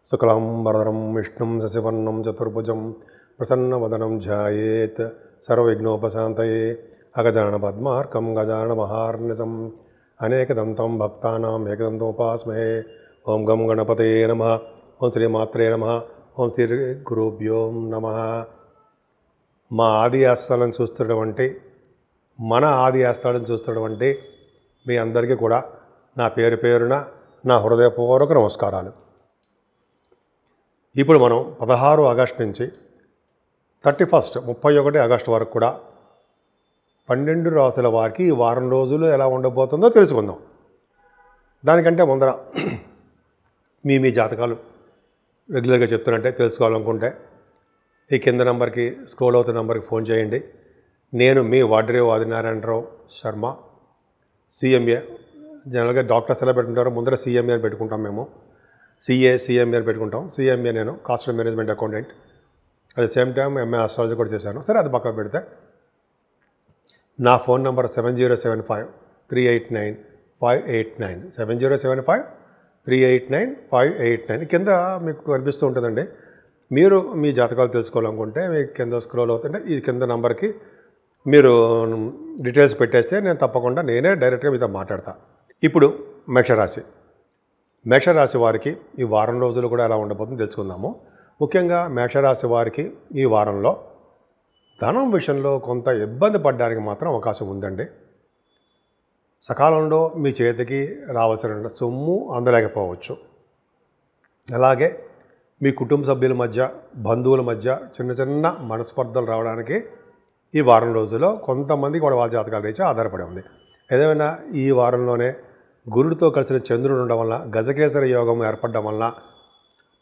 శుక్లాంబరధరం విష్ణుం శశివర్ణం చతుర్భుజం ప్రసన్నవదనం ధ్యాయేత్ సర్వవిఘ్నోపశాంతయే అగజానన పద్మార్కం గజానన మహార్నిశం అనేకదంతం భక్తానాం ఏకదంతోపాస్మహే. ఓం గం గణపతయే నమః. ఓం శ్రీమాత్రే నమః. ఓం శ్రీ గురుభ్యో నమః. మా ఆది ఆస్థానం చూస్తున్నటువంటి మన ఆది ఆస్థానం చూస్తున్నటువంటి మీ అందరికీ కూడా నా పేరు పేరున నా హృదయపూర్వక నమస్కారాలు. ఇప్పుడు మనం 16 ఆగస్టు నుంచి 31 ఆగస్టు వరకు కూడా 12 రాసుల వారికి ఈ వారం రోజులు ఎలా ఉండబోతుందో తెలుసుకుందాం. దానికంటే ముందర మీ జాతకాలు రెగ్యులర్గా చెప్తున్నట్టే తెలుసుకోవాలనుకుంటే ఈ కింద నెంబర్కి స్క్రోల్ అవుతున్న నెంబర్కి ఫోన్ చేయండి. నేను మీ వాడ్రేవ్ ఆదినారాయణరావు శర్మ, సిఎంఏ. జనరల్గా డాక్టర్స్ ఎలా పెట్టుకుంటారో ముందర సిఎంఏ అని పెట్టుకుంటాం మేము. సిఎంఏ అని పెట్టుకుంటాం. సిఎంఏ నేను cost management accountant, at the same time MA astrology కూడా చేశాను. సరే, అది పక్కన పెడితే నా ఫోన్ నెంబర్ 7075389589 7075389589 కింద మీకు కనిపిస్తూ ఉంటుందండి. మీరు మీ జాతకాలు తెలుసుకోవాలనుకుంటే మీకు కింద స్క్రోల్ అవుతుంటే ఈ కింద నెంబర్కి మీరు డీటెయిల్స్ పెట్టేస్తే నేను తప్పకుండా నేనే డైరెక్ట్గా మీతో మాట్లాడతా. ఇప్పుడు మేషరాశి వారికి ఈ వారం రోజులు కూడా ఎలా ఉండబోతుందో తెలుసుకుందాము. ముఖ్యంగా మేషరాశి వారికి ఈ వారంలో ధనం విషయంలో కొంత ఇబ్బంది పడడానికి మాత్రం అవకాశం ఉందండి. సకాలంలో మీ చేతికి రావాల్సిన సొమ్ము అందలేకపోవచ్చు. అలాగే మీ కుటుంబ సభ్యుల మధ్య, బంధువుల మధ్య చిన్న చిన్న మనస్పర్ధలు రావడానికి ఈ వారం రోజుల్లో కొంతమంది కూడా వాళ్ళ జాతకాల రీత్యా ఆధారపడి ఉంది. ఏదేమైనా ఈ వారంలోనే గురుడితో కలిసిన చంద్రుడు ఉండడం వల్ల గజకేసర యోగం ఏర్పడడం వల్ల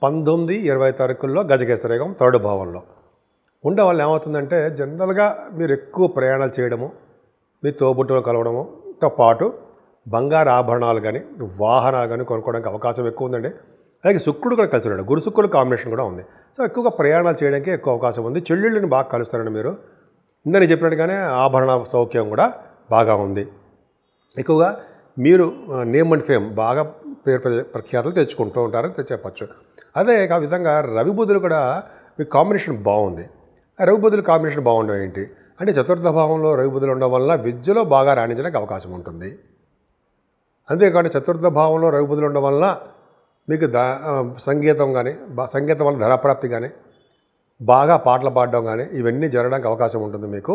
19-20 తారీఖుల్లో గజకేసర యోగం 3rd భావంలో ఉండడం వల్ల ఏమవుతుందంటే జనరల్గా మీరు ఎక్కువ ప్రయాణాలు చేయడము, మీ తోబుట్టులు కలవడముతో పాటు బంగారు ఆభరణాలు కానీ వాహనాలు కానీ కొనుక్కోవడానికి అవకాశం ఎక్కువ ఉందండి. అలాగే శుక్రుడు కూడా కలిసి ఉన్నాడు, గురు శుక్రుడు కాంబినేషన్ కూడా ఉంది. సో ఎక్కువగా ప్రయాణాలు చేయడానికి ఎక్కువ అవకాశం ఉంది. చెల్లెళ్ళని బాగా కలుస్తారండి మీరు. ఇందని చెప్పినట్టుగానే ఆభరణ సౌఖ్యం కూడా బాగా ఉంది. ఎక్కువగా మీరు నేమ్ అండ్ ఫేమ్ బాగా పేరు ప్రఖ్యాతులు తెచ్చుకుంటూ ఉంటారని చెప్పచ్చు. అదే ఆ విధంగా రవి బుధులు కూడా మీ కాంబినేషన్ బాగుంది. రవి బుధుల కాంబినేషన్ బాగుండవు ఏంటి అంటే 4th భావంలో రవి బుధులు ఉండడం వల్ల విద్యలో బాగా రాణించడానికి అవకాశం ఉంటుంది. అంతేకాని 4th భావంలో రవి బుధులు ఉండడం వల్ల మీకు సంగీతం కానీ సంగీతం వల్ల ధనప్రాప్తి కానీ బాగా పాటలు పాడడం కానీ ఇవన్నీ జరగడానికి అవకాశం ఉంటుంది. మీకు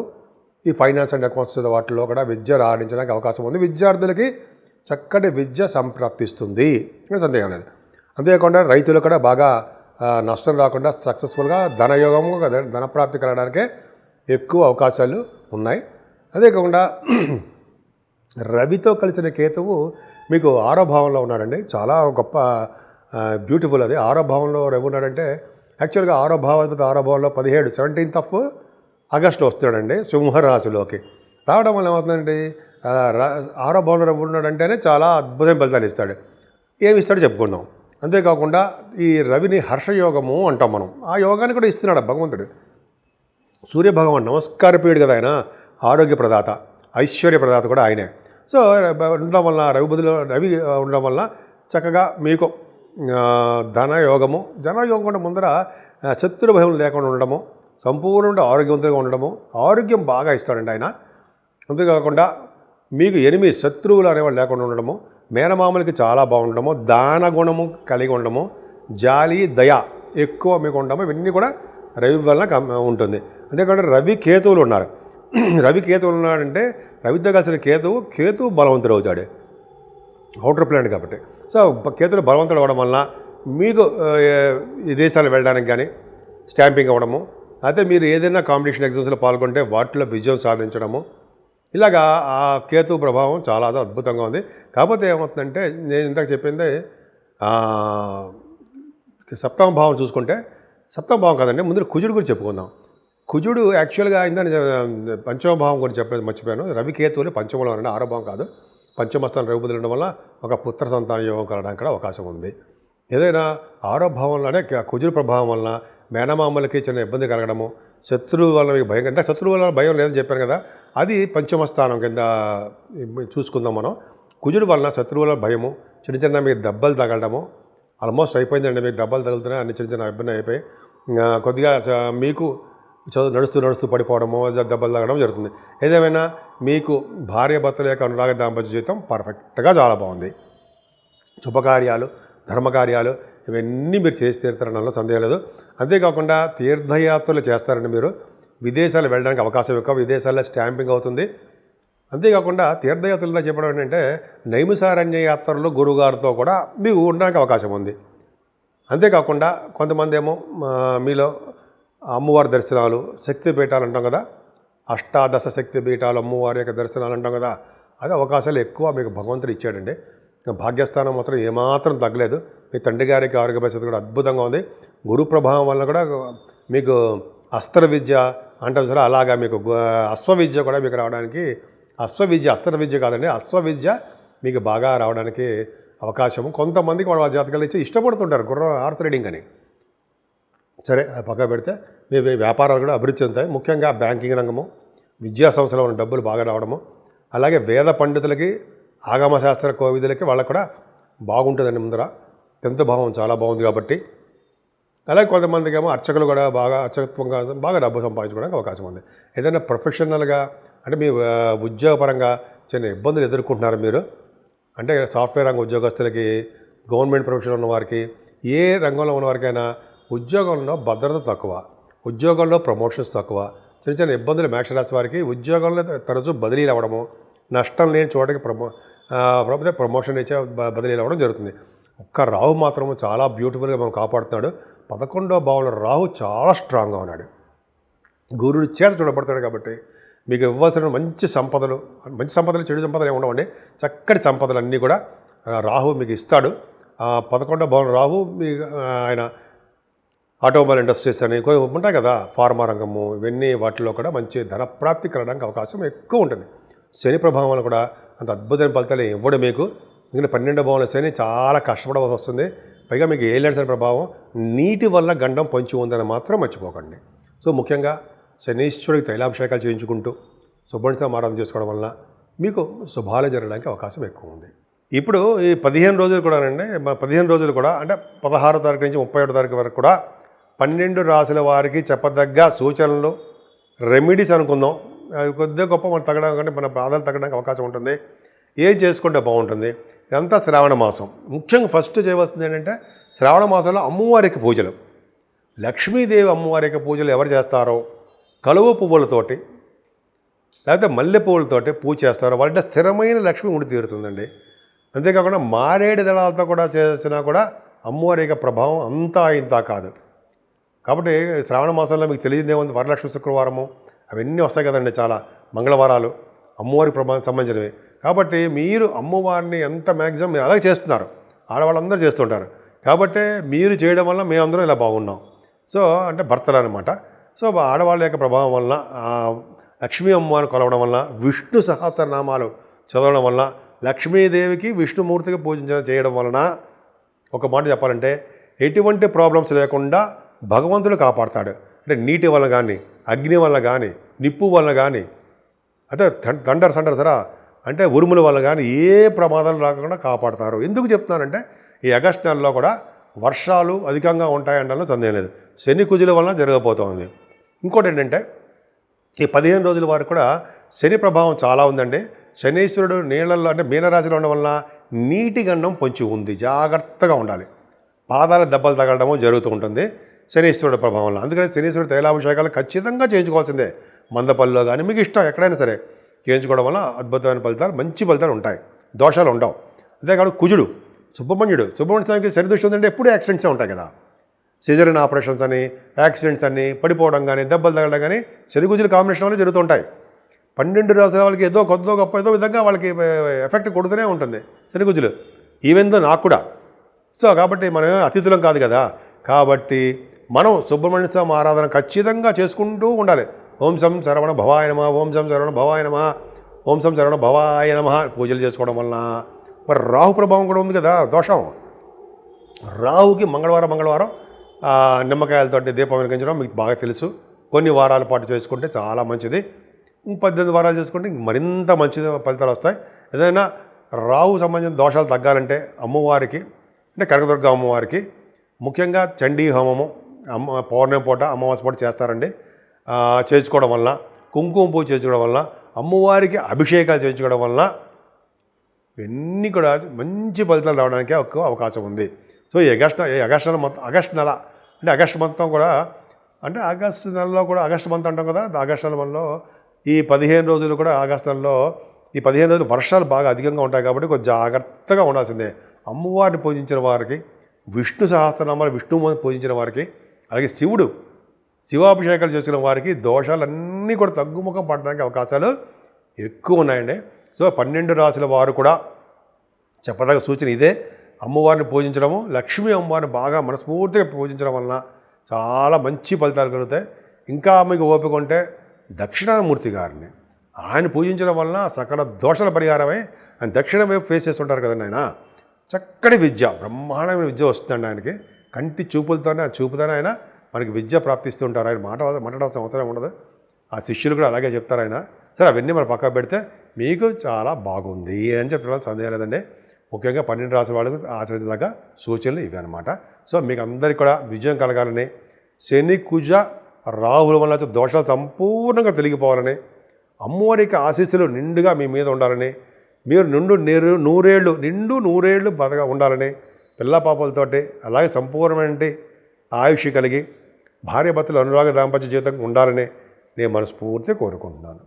ఈ ఫైనాన్స్ అండ్ అకౌంట్స్ వాటిలో కూడా విద్య రాణించడానికి అవకాశం ఉంది. విద్యార్థులకి చక్కటి విద్య సంప్రాప్తిస్తుంది, సందేహం లేదు. అంతేకాకుండా రైతులు కూడా బాగా నష్టం రాకుండా సక్సెస్ఫుల్గా ధనయోగము ధనప్రాప్తి కలగడానికే ఎక్కువ అవకాశాలు ఉన్నాయి. అంతేకాకుండా రవితో కలిసిన కేతువు మీకు 6వ భావంలో ఉన్నాడండి. చాలా గొప్ప బ్యూటిఫుల్ అది. 6వ భావంలో రవి ఉన్నాడంటే యాక్చువల్గా 6వ భావంలో 17th ఆగస్టు వస్తున్నాడండి సింహరాశిలోకి. రావడం వల్ల ఏమవుతుందండి, 6వ భావంలో రవి ఉన్నాడంటేనే చాలా అద్భుతమైన ఫలితాలు ఇస్తాడు. ఏమి ఇస్తాడో చెప్పుకుందాం. అంతేకాకుండా ఈ రవిని హర్షయోగము అంటాం మనం. ఆ యోగాన్ని కూడా ఇస్తున్నాడు భగవంతుడు. సూర్యభగవాన్ నమస్కారపీయుడు కదా ఆయన, ఆరోగ్య ప్రదాత, ఐశ్వర్య ప్రదాత కూడా ఆయనే. సో ఉండడం వల్ల రవి ఉండడం వల్ల చక్కగా మీకు ధనయోగం కూడా ముందర శత్రు భయం లేకుండా ఉండడము, సంపూర్ణంగా ఆరోగ్యవంతంగా ఉండడము, ఆరోగ్యం బాగా ఇస్తాడండి ఆయన. అంతేకాకుండా మీకు ఎనిమిది శత్రువులు అనేవాళ్ళు లేకుండా ఉండడము, మేనమామలకి చాలా బాగుండడము, దాన గుణము కలిగి ఉండడము, జాలి దయ ఎక్కువ మీకు ఉండడము, ఇవన్నీ కూడా రవి వలన ఉంటుంది. అంతేకాకుండా రవి కేతువులు ఉన్నారు. రవి కేతువులు ఉన్నాడంటే రవితో కలిసిన కేతువు బలవంతుడు అవుతాడు, అవుటర్ ప్లానెట్ కాబట్టి. సో కేతువులు బలవంతుడు అవ్వడం వలన మీకు విదేశాలు వెళ్ళడానికి కానీ స్టాంపింగ్ అవ్వడము, అయితే మీరు ఏదైనా కాంపిటీషన్ ఎగ్జామ్స్లో పాల్గొంటే వాటిలో విజయం సాధించడము, ఇలాగా ఆ కేతు ప్రభావం చాలా అద్భుతంగా ఉంది. కాకపోతే ఏమవుతుందంటే నేను ఇందాక చెప్పింది 7వ భావం చూసుకుంటే, 7వ భావం కాదండి, ముందు కుజుడు గురించి చెప్పుకుందాం. కుజుడు యాక్చువల్గా అయిందని 5వ భావం గురించి చెప్పేది మర్చిపోయాను. రవి కేతువులు 5వ అండి, 6వ భావం కాదు. 5వ స్థానం రవి బుధులు ఉండడం వల్ల ఒక పుత్ర సంతాన యోగం కలగడానికి కూడా అవకాశం ఉంది. ఏదైనా 6వ భావంలోనే కుజుడు ప్రభావం వలన మేనమామలకి చిన్న ఇబ్బంది కలగడము, శత్రువు వల్ల మీకు భయం, అంటే శత్రువు వల్ల భయం లేదని చెప్పాను కదా, అది 5వ స్థానం కింద చూసుకుందాం మనం. కుజుడు వలన శత్రువుల భయము, చిన్న చిన్న మీకు దెబ్బలు తగలడము, ఆల్మోస్ట్ అయిపోయిందండి. మీకు డబ్బాలు తగులుతున్నాయి, అన్ని చిన్న చిన్న ఇబ్బంది అయిపోయి కొద్దిగా మీకు చదువు నడుస్తూ పడిపోవడము, దెబ్బలు తగ్గడం జరుగుతుంది. ఏదేమైనా మీకు భార్యాభర్తల యొక్క అనురాగ దాంపత్య జీవితం పర్ఫెక్ట్గా చాలా బాగుంది. శుభకార్యాలు, ధర్మకార్యాలు ఇవన్నీ మీరు చేసి తీరుతారనలో సందేహం లేదు. అంతేకాకుండా తీర్థయాత్రలు చేస్తారండి మీరు. విదేశాలు వెళ్ళడానికి అవకాశం ఎక్కువ, విదేశాల్లో స్టాంపింగ్ అవుతుంది. అంతేకాకుండా తీర్థయాత్రలో చెప్పడం ఏంటంటే నైమిసారణ్య యాత్రలో గురువుగారితో కూడా మీకు ఉండడానికి అవకాశం ఉంది. అంతేకాకుండా కొంతమంది ఏమో మీలో అమ్మవారి దర్శనాలు, శక్తి పీఠాలు అంటాం కదా, అష్టాదశ శక్తి పీఠాలు, అమ్మవారి యొక్క దర్శనాలు అంటాం కదా, అది అవకాశాలు ఎక్కువ మీకు భగవంతుడు ఇచ్చాడండి. భాగ్యస్థానం మాత్రం ఏమాత్రం తగ్గలేదు. మీ తండ్రి గారికి ఆరోగ్య పరిస్థితి కూడా అద్భుతంగా ఉంది. గురు ప్రభావం వల్ల కూడా మీకు అస్త్ర విద్య అంటాం సరే, అలాగా మీకు అశ్వవిద్య కూడా మీకు రావడానికి, అస్త్ర విద్య కాదండి, అశ్వవిద్య మీకు బాగా రావడానికి అవకాశం. కొంతమందికి వాళ్ళ జాతకాలు ఇచ్చి ఇష్టపడుతుంటారు గుర్రం హార్స్ రైడింగ్ అని. సరే, అది పక్క పెడితే మీ వ్యాపారాలు కూడా అభివృద్ధి చెందుతాయి. ముఖ్యంగా బ్యాంకింగ్ రంగము, విద్యా సంస్థలో ఉన్న డబ్బులు బాగా రావడము, అలాగే వేద పండితులకి, ఆగమశాస్త్ర కోవిదులకి వాళ్ళకు కూడా బాగుంటుందండి. ముందర 10th భావం చాలా బాగుంది కాబట్టి. అలాగే కొంతమందికి ఏమో అర్చకులు కూడా బాగా అర్చకత్వంగా బాగా డబ్బు సంపాదించుకోవడానికి అవకాశం ఉంది. ఏదైనా ప్రొఫెషనల్గా అంటే మీ ఉద్యోగపరంగా చిన్న ఇబ్బందులు ఎదుర్కొంటున్నారు మీరు, అంటే సాఫ్ట్వేర్ రంగ ఉద్యోగస్తులకి, గవర్నమెంట్ ప్రొఫెషన్ ఉన్న వారికి, ఏ రంగంలో ఉన్నవారికైనా ఉద్యోగంలో భద్రత తక్కువ, ఉద్యోగంలో ప్రమోషన్స్ తక్కువ, చిన్న చిన్న ఇబ్బందులు మేషరాశి వారికి. ఉద్యోగంలో తరచూ బదిలీలు అవ్వడము, నష్టం లేని చోటకి ప్రమోషన్ ఇచ్చే బదిలీలు అవ్వడం జరుగుతుంది. ఒక్క రాహు మాత్రము చాలా బ్యూటిఫుల్గా మనం కాపాడుతున్నాడు. 11వ భావంలో రాహు చాలా స్ట్రాంగ్గా ఉన్నాడు, గురుడు చేత చూడబడతాడు. కాబట్టి మీకు ఇవ్వాల్సిన మంచి సంపదలు, చెడు సంపదలు ఏమి ఉండవండి, చక్కటి సంపదలు అన్నీ కూడా రాహు మీకు ఇస్తాడు. 11వ భావంలో రాహు మీ ఆయన ఆటోమొబైల్ ఇండస్ట్రీస్ అని కొన్ని ఉంటాయి కదా, ఫార్మా రంగము, ఇవన్నీ వాటిలో కూడా మంచి ధనప్రాప్తి కలగడానికి అవకాశం ఎక్కువ ఉంటుంది. శని ప్రభావం వల్ల కూడా అంత అద్భుతమైన ఫలితాలు ఇవ్వడం మీకు. ఇంకా 12వ భావంలో శని చాలా కష్టపడవలసి వస్తుంది. పైగా మీకు ఏలినాడు ప్రభావం, నీటి వల్ల గండం పొంచి ఉందని మాత్రం మర్చిపోకండి. సో ముఖ్యంగా శనీశ్వరుడికి తైలాభిషేకాలు చేయించుకుంటూ సుబ్రహ్మణ్య ఆరాధన చేసుకోవడం వల్ల మీకు శుభాలు జరగడానికి అవకాశం ఎక్కువ ఉంది. ఇప్పుడు ఈ 15 రోజులు కూడా అండి, 15 రోజులు కూడా అంటే 16వ తారీఖు నుంచి 31వ తారీఖు వరకు కూడా 12 రాశుల వారికి చెప్పదగ్గ సూచనలు, రెమెడీస్ అనుకుందాం. అవి కొద్దిగా గొప్ప మనం తగ్గడం కంటే మన బాధలు తగ్గడానికి అవకాశం ఉంటుంది. ఏం చేసుకుంటే బాగుంటుంది, ఇదంతా శ్రావణ మాసం. ముఖ్యంగా ఫస్ట్ చేయవలసింది ఏంటంటే శ్రావణ మాసంలో అమ్మవారికి పూజలు, లక్ష్మీదేవి అమ్మవారికి పూజలు ఎవరు చేస్తారో కలువ పువ్వులతోటి లేకపోతే మల్లె పువ్వులతోటి పూజ చేస్తారో వాళ్ళంటే స్థిరమైన లక్ష్మి ఉండి తీరుతుందండి. అంతేకాకుండా మారేడు దళాలతో కూడా చేసినా కూడా అమ్మవారి యొక్క ప్రభావం అంతా ఇంత కాదు. కాబట్టి శ్రావణ మాసంలో మీకు తెలియదేముంది, వరలక్ష్మి శుక్రవారము అవన్నీ వస్తాయి కదండి, చాలా మంగళవారాలు అమ్మవారి ప్రభావం సంబంధించినవి. కాబట్టి మీరు అమ్మవారిని ఎంత మ్యాక్సిమం మీరు అలాగే చేస్తున్నారు, ఆడవాళ్ళందరూ చేస్తుంటారు. కాబట్టి మీరు చేయడం వల్ల మేమందరం ఇలా బాగున్నాం. సో అంటే భర్తలు అనమాట. సో ఆడవాళ్ళ యొక్క ప్రభావం వలన, లక్ష్మీ అమ్మవారిని కొలవడం వలన, విష్ణు సహస్రనామాలు చదవడం వలన, లక్ష్మీదేవికి విష్ణుమూర్తికి చేయడం వలన ఒక మాట చెప్పాలంటే ఎటువంటి ప్రాబ్లమ్స్ లేకుండా భగవంతుడు కాపాడుతాడు. అంటే నీటి వల్ల కానీ, అగ్ని వల్ల కానీ, నిప్పు వల్ల కానీ, అంటే థండర్స్ అంటారు సరా, అంటే ఉరుముల వల్ల కానీ ఏ ప్రమాదాలు రాకుండా కాపాడుతారు. ఎందుకు చెప్తున్నానంటే ఈ ఆగస్టు నెలలో కూడా వర్షాలు అధికంగా ఉంటాయనడంలో సందేహం లేదు. శని కుజుల వలన జరగబోతోంది. ఇంకోటి ఏంటంటే ఈ 15 రోజుల వరకు కూడా శని ప్రభావం చాలా ఉందండి. శనీశ్వరుడు నీళ్ళల్లో అంటే మీనరాశిలో ఉండడం వల్ల నీటి గండం పొంచి ఉంది, జాగ్రత్తగా ఉండాలి. పాదాల దెబ్బలు తగలడము జరుగుతూ ఉంటుంది శనీశ్వరుడు ప్రభావంలో. అందుకని శనీశ్వరుడు తైలాభిషేకాలు ఖచ్చితంగా చేయించుకోవాల్సిందే. మందపల్లిలో కానీ మీకు ఇష్టం ఎక్కడైనా సరే చేయించుకోవడం వల్ల అద్భుతమైన ఫలితాలు, మంచి ఫలితాలు ఉంటాయి, దోషాలు ఉండవు. అంతేకాదు కుజుడు, సుబ్రహ్మణ్య స్వామికి శనిదృష్టి ఉందంటే ఎప్పుడు యాక్సిడెంట్సే ఉంటాయి కదా, సిజరీన్ ఆపరేషన్స్ అని, యాక్సిడెంట్స్ అని, పడిపోవడం కానీ, దెబ్బలు తగలడం కానీ శని కుజుల కాంబినేషన్ వల్ల జరుగుతుంటాయి. 12 రాసుల వాళ్ళకి ఏదో కొద్దో గొప్ప ఏదో విధంగా వాళ్ళకి ఎఫెక్ట్ కొడుతూనే ఉంటుంది శని కుజులు, ఈవెన్ దో నాకు కూడా. సో కాబట్టి మనం అతిథులం కాదు కదా, కాబట్టి మనం సుబ్రహ్మణ్య స్వామి ఆరాధన ఖచ్చితంగా చేసుకుంటూ ఉండాలి. ఓం సం శరవణ భవాయ నమః, ఓం సం శరవణ భవాయ నమః, ఓం సం శరవణ భవాయ నమః పూజలు చేసుకోవడం వలన. మరి రాహు ప్రభావం కూడా ఉంది కదా, దోషం. రాహుకి మంగళవారం నిమ్మకాయలతో దీపం వెలిగించడం మీకు బాగా తెలుసు. కొన్ని వారాల పాటు చేసుకుంటే చాలా మంచిది. 18 వారాలు చేసుకుంటే మరింత మంచి ఫలితాలు వస్తాయి. ఏదైనా రాహు సంబంధించిన దోషాలు తగ్గాలంటే అమ్మవారికి అంటే కనకదుర్గ అమ్మవారికి ముఖ్యంగా చండీ హోమము పౌర్ణమి పూట అమావాస్య పూట చేస్తారండి. చేయించుకోవడం వల్ల, కుంకుమ పూజ చేయించుకోవడం వల్ల, అమ్మవారికి అభిషేకాలు చేయించుకోవడం వల్ల ఇవన్నీ కూడా మంచి ఫలితాలు రావడానికి ఒక అవకాశం ఉంది. సో ఈ ఆగస్టు నెల అంటే ఆగస్టు మొత్తం కూడా, అంటే ఆగస్టు నెలలో కూడా ఆగస్టు మంత్ అంటాం కదా, ఆగస్టు నెలలో ఈ 15 రోజులు కూడా ఆగస్టు నెలలో ఈ 15 రోజులు వర్షాలు బాగా అధికంగా ఉంటాయి కాబట్టి కొంచెం జాగ్రత్తగా ఉండాల్సిందే. అమ్మవారిని పూజించిన వారికి, విష్ణు సహస్రనామాలు విష్ణువు పూజించిన వారికి, అలాగే శివాభిషేకాలు చేసుకున్న వారికి దోషాలన్నీ కూడా తగ్గుముఖం పడడానికి అవకాశాలు ఎక్కువ ఉన్నాయండి. సో 12 రాశుల వారు కూడా చెప్పదగ్గ సూచన ఇదే. అమ్మవారిని పూజించడము, లక్ష్మీ అమ్మవారిని బాగా మనస్ఫూర్తిగా పూజించడం వలన చాలా మంచి ఫలితాలు కలుగుతాయి. ఇంకా మీకు ఓపిక ఉంటే దక్షిణామూర్తి గారిని ఆయన పూజించడం వలన సకల దోషాల పరిహారమై ఆయన దక్షిణ వైపు ఫేస్ చేస్తుంటారు కదండి. ఆయన చక్కటి విద్య, బ్రహ్మాండమైన విద్య వస్తుందండి ఆయనకి. కంటి చూపులతోనే, ఆ చూపుతోనే ఆయన మనకి విద్య ప్రాప్తిస్తూ ఉంటారు. ఆయన మాట్లాడాల్సిన అవసరం ఉండదు. ఆ శిష్యులు కూడా అలాగే చెప్తారు ఆయన. సరే, అవన్నీ మనం పక్కన పెడితే మీకు చాలా బాగుంది అని చెప్పడం సందేహం లేదండి. ముఖ్యంగా 12 రాసుల వాళ్ళకు ఆచరించదగ్గ సూచనలు ఇవి అనమాట. సో మీకు అందరికీ కూడా విజయం కలగాలని, శని కుజ రాహుల వల్ల దోషాలు సంపూర్ణంగా తొలగిపోవాలని, అమ్మవారికి ఆశీస్సులు నిండుగా మీ మీద ఉండాలని, మీరు నిండు నూరేళ్ళు బతగా ఉండాలని, పిల్ల పాపలతోటి అలాగే సంపూర్ణమైన ఆయుష్ కలిగి భార్యాభర్తలు అనురాగ దాంపత్య జీవితం ఉండాలని నేను మనస్ఫూర్తిగా కోరుకుంటున్నాను.